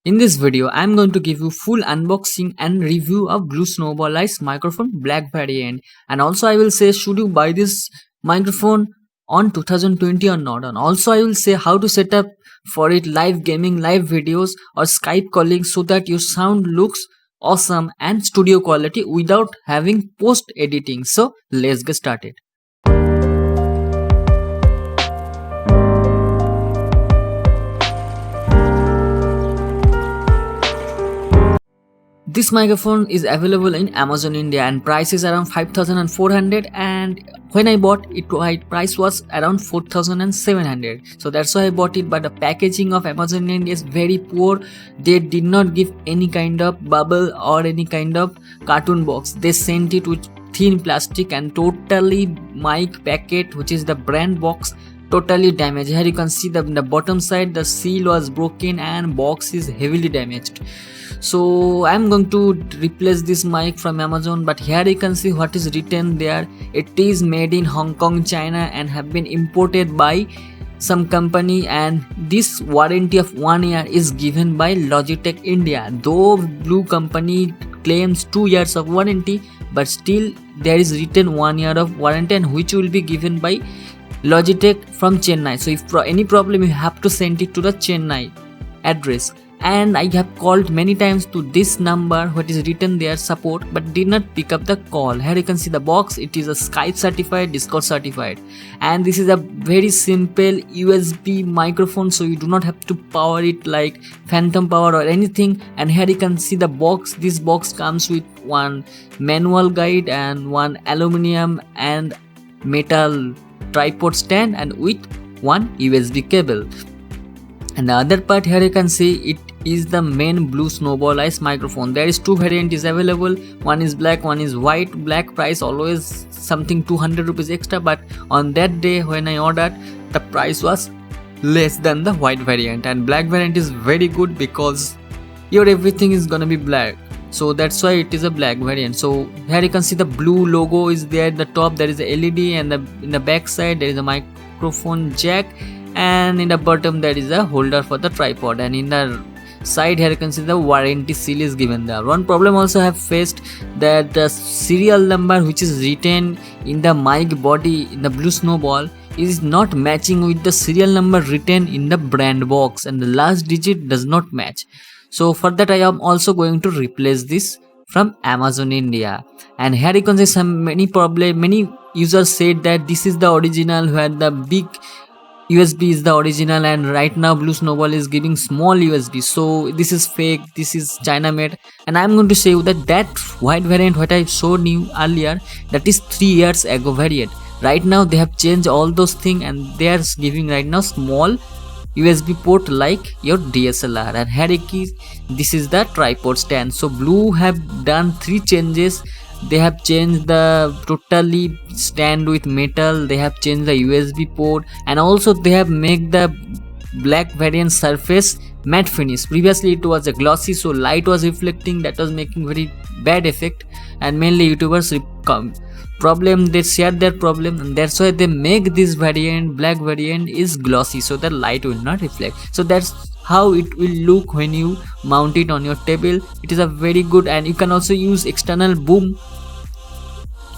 In this video, I am going to give you full unboxing and review of Blue Snowball Ice microphone black variant, and also I will say should you buy this microphone on 2020 or not, and also I will say how to set up for it live gaming, live videos or Skype calling so that your sound looks awesome and studio quality without having post editing. So let's get started. This microphone is available in Amazon India and price is around 5,400, and when I bought it, price was around 4,700. So that's why I bought it. But the packaging of Amazon India is very poor. They did not give any kind of bubble or any kind of cartoon box. They sent it with thin plastic and totally mic packet, which is the brand box, totally damaged. Here you can see the bottom side, the seal was broken and box is heavily damaged. So I'm going to replace this mic from Amazon, but here you can see what is written there. It is made in Hong Kong, China, and have been imported by some company, and this warranty of 1 year is given by Logitech India. Though Blue company claims 2 years of warranty, but still there is written 1 year of warranty, and which will be given by Logitech from Chennai. So if any problem, you have to send it to the Chennai address. And I have called many times to this number what is written there, support, but did not pick up the call. Here you can see the box. It is a Skype certified, Discord certified, and this is a very simple USB microphone, so you do not have to power it like phantom power or anything. And here you can see the box. This box comes with one manual guide and one aluminium and metal tripod stand and with one USB cable. And the other part, here you can see it is the main Blue Snowball Ice microphone. There is two variants available. One is black, one is white. Black price always something 200 rupees extra, but on that day when I ordered, the price was less than the white variant. And black variant is very good because your everything is gonna be black, so that's why it is a black variant. So here you can see the blue logo is there at the top. There is a LED, and in the back side there is a microphone jack, and in the bottom there is a holder for the tripod, and in the side here you can see the warranty seal is given there. One problem also I have faced, that the serial number which is written in the mic body in the Blue Snowball is not matching with the serial number written in the brand box, and the last digit does not match. So for that I am also going to replace this from Amazon India. And here you can see many users said that this is the original, where the big USB is the original, and right now Blue Snowball is giving small USB. So this is fake, this is China made. And I'm going to say that white variant what I showed you earlier, that is 3 years ago variant. Right now they have changed all those things, and they are giving right now small USB port like your DSLR. And here this is the tripod stand. So Blue have done 3 changes. They have changed the totally stand with metal, they have changed the USB port, and also they have made the black variant surface matte finish. Previously it was a glossy, so light was reflecting, that was making very bad effect, and mainly YouTubers they share their problem, and that's why they make this variant, black variant is glossy, so the light will not reflect. So that's how it will look when you mount it on your table. It is a very good, and you can also use external boom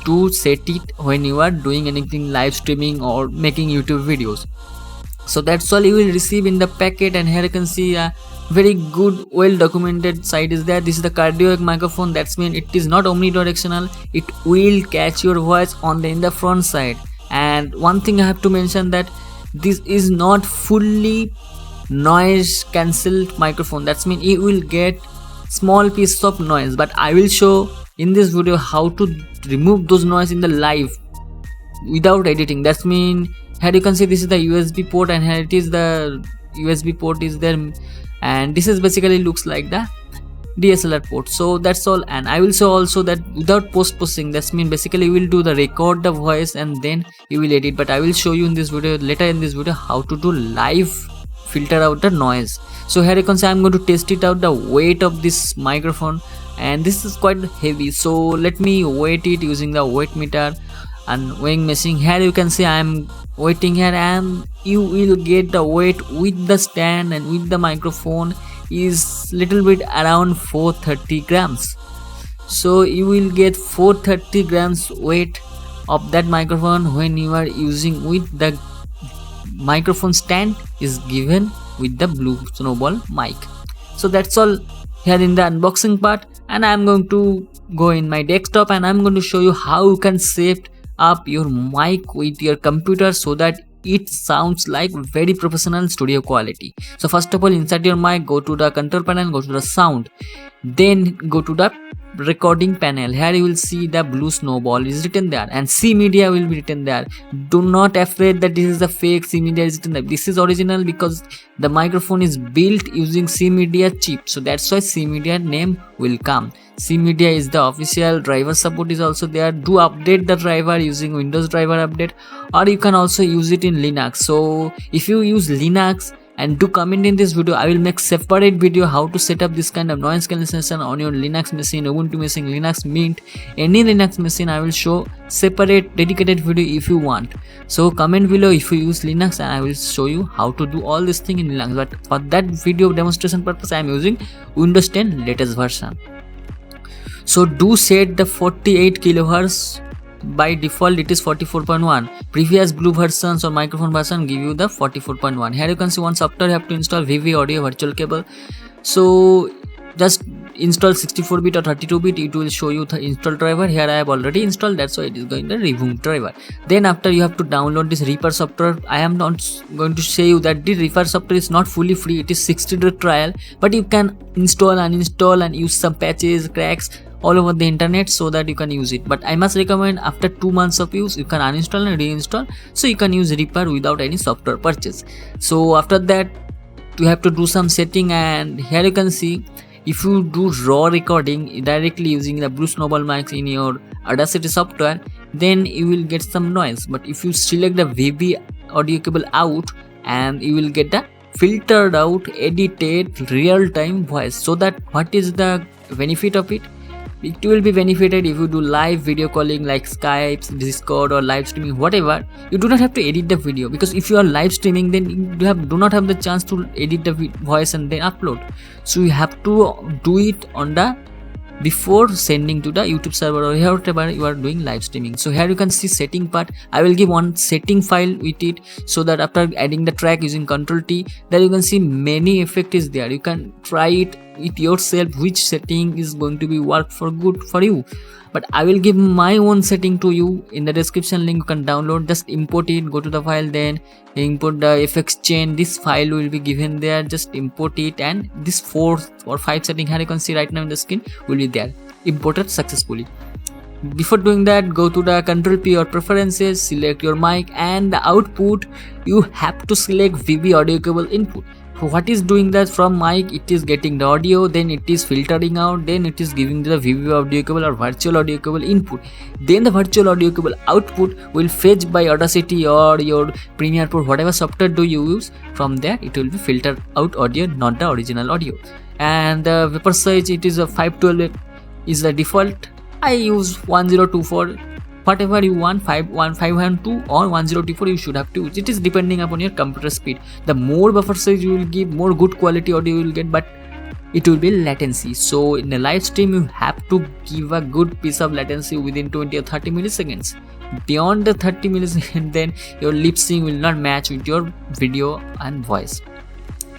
to set it when you are doing anything live streaming or making YouTube videos. So that's all you will receive in the packet. And here you can see a very good, well documented side is there. This is the cardioid microphone. That's mean it is not omnidirectional, it will catch your voice in the front side. And one thing I have to mention, that this is not fully noise cancelled microphone. That's mean it will get small piece of noise, but I will show in this video how to remove those noise in the live without editing. That's mean here you can see this is the USB port, and here it is the USB port is there, and this is basically looks like the DSLR port. So that's all. And I will show also that without post-processing, that's mean basically you will do the record the voice and then you will edit, but I will show you in this video, later in this video, how to do live filter out the noise. So here you can see I'm going to test it out, the weight of this microphone, and this is quite heavy, so let me weight it using the weight meter and weighing machine. Here you can see I am weighting here, and you will get the weight with the stand and with the microphone is little bit around 430 grams. So you will get 430 grams weight of that microphone when you are using with the microphone stand is given with the Blue Snowball mic. So that's all here in the unboxing part, and I'm going to go in my desktop and I'm going to show you how you can set up your mic with your computer so that it sounds like very professional studio quality. So first of all, insert your mic, go to the control panel, go to the sound, then go to the recording panel. Here you will see the Blue Snowball is written there and C Media will be written there. Do not afraid that this is the fake C Media is written there. This is original because the microphone is built using C Media chip, so that's why C Media name will come. C Media is the official. Driver support is also there. Do update the driver using Windows driver update, or you can also use it in Linux. So if you use Linux and do comment in this video, I will make separate video how to set up this kind of noise cancellation on your Linux machine, Ubuntu machine, Linux Mint, any Linux machine. I will show separate dedicated video if you want. So comment below if you use Linux and I will show you how to do all this thing in Linux. But for that video demonstration purpose, I am using Windows 10 latest version. So do set the 48 kHz. By default it is 44.1. Previous Blue versions or microphone version give you the 44.1. Here you can see one software you have to install, VV Audio Virtual Cable. So just install 64-bit or 32-bit, it will show you the install driver. Here I have already installed, that's why it is going the remove driver. Then after you have to download this Reaper software. I am not going to show you that the Reaper software is not fully free, it is 60-day trial, but you can install, uninstall and use some patches, cracks all over the internet so that you can use it. But I must recommend after 2 months of use you can uninstall and reinstall, so you can use Reaper without any software purchase. So after that you have to do some setting, and here you can see if you do raw recording directly using the Blue Snowball mics in your Audacity software, then you will get some noise. But if you select the VB audio cable out, and you will get the filtered out edited real-time voice. So that what is the benefit of it? It will be benefited if you do live video calling like Skype, Discord or live streaming, whatever. You do not have to edit the video, because if you are live streaming then you do not have the chance to edit the voice and then upload. So you have to do it on the before sending to the YouTube server or whatever you are doing live streaming. So here you can see setting part. I will give one setting file with it, so that after adding the track using Ctrl T, there you can see many effect is there. You can try it with yourself which setting is going to be work for good for you. But I will give my own setting to you in the description link. You can download, just import it, go to the file, then import the effects chain. This file will be given there, just import it, and this 4 or 5 setting here you can see right now in the screen will be there, imported successfully. Before doing that, go to the Ctrl P or preferences, select your mic, and the output you have to select VB audio cable input. So what is doing that from mic? It is getting the audio, then it is filtering out, then it is giving the VV audio cable or virtual audio cable input. Then the virtual audio cable output will fetch by Audacity or your Premiere Pro, whatever software do you use. From there it will be filtered out audio, not the original audio. And the vapor size, it is a 512 is the default. I use 1024. Whatever you want, 512 or 1024 you should have to use. It is depending upon your computer speed. The more buffer size you will give, more good quality audio you will get, but it will be latency. So in a live stream you have to give a good piece of latency within 20 or 30 milliseconds. Beyond the 30 milliseconds, then your lip sync will not match with your video and voice.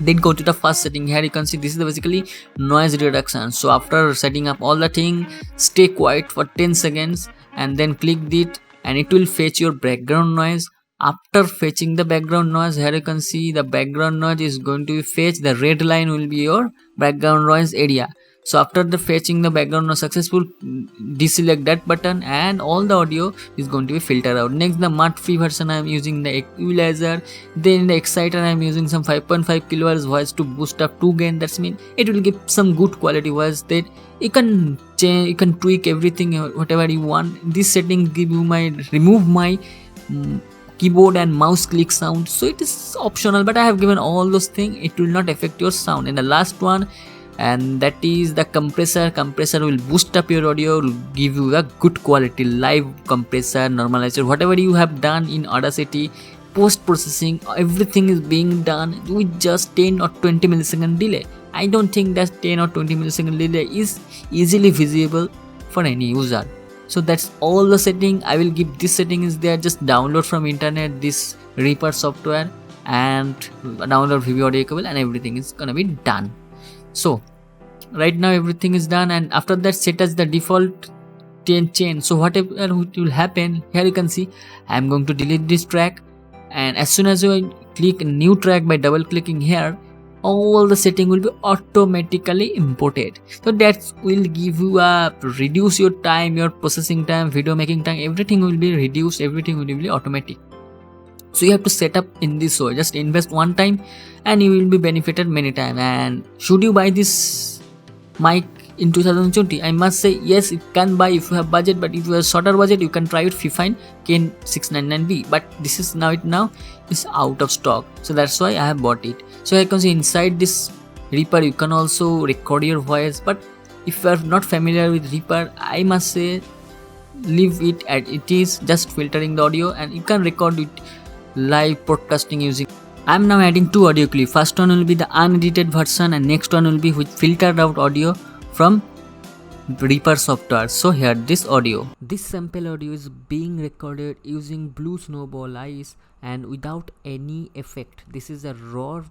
Then go to the first setting. Here you can see this is basically noise reduction. So after setting up all the thing, stay quiet for 10 seconds and then click it, and it will fetch your background noise. After fetching the background noise, here you can see the background noise is going to be fetched. The red line will be your background noise area. So after the fetching the background noise successful, deselect that button and all the audio is going to be filtered out. Next, the mud free version, I am using the equalizer. Then in the exciter I am using some 5.5 kHz voice to boost up 2 gain. That's mean it will give some good quality voice that you can change, you can tweak everything whatever you want. This setting give you remove my keyboard and mouse click sound, so it is optional, but I have given all those things. It will not affect your sound. And the last one, and that is the compressor. Compressor will boost up your audio, will give you a good quality live compressor, normalizer, whatever you have done in Audacity. Post processing, everything is being done with just 10 or 20 millisecond delay. I don't think that 10 or 20 millisecond delay is easily visible for any user. So that's all the setting. I will give this setting is there. Just download from internet this Reaper software and download VV audio cable, and everything is gonna be done. So right now everything is done, and after that set as the default chain. So whatever will happen here, you can see I'm going to delete this track, and as soon as you click new track by double clicking here, all the setting will be automatically imported. So that will give you a reduce your time, your processing time, video making time, everything will be reduced, everything will be automatic. So you have to set up in this way, just invest one time and you will be benefited many time. And should you buy this mic in 2020? I must say yes, you can buy if you have budget, but if you have shorter budget you can try it Fifine Kane 699B, but this is now is out of stock, so that's why I have bought it. So I can see inside this Reaper you can also record your voice, but if you are not familiar with Reaper, I must say leave it as it is, just filtering the audio, and you can record it live podcasting using. I'm now adding two audio clips. First one will be the unedited version and next one will be with filtered out audio from Reaper software. So here this audio. This sample audio is being recorded using Blue Snowball eyes and without any effect. This is a raw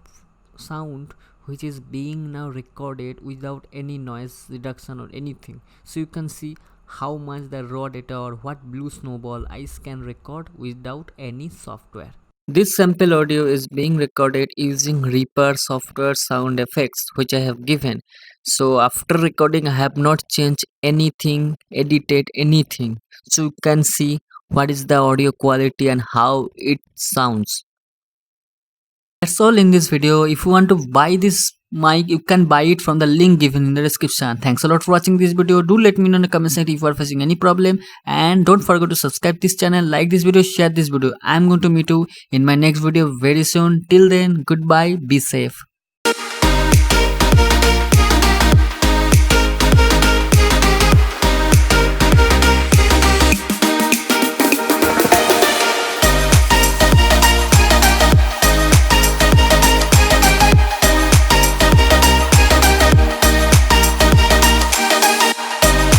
sound which is being now recorded without any noise reduction or anything. So you can see how much the raw data or what Blue Snowball eyes can record without any software. This sample audio is being recorded using Reaper software sound effects which I have given. So after recording I have not changed anything, edited anything. So you can see what is the audio quality and how it sounds. That's all in this video. If you want to buy this mic, you can buy it from the link given in the description. Thanks a lot for watching this video. Do let me know in the comment section if you are facing any problem, and don't forget to subscribe this channel, like this video, share this video. I'm going to meet you in my next video very soon. Till then, goodbye, be safe.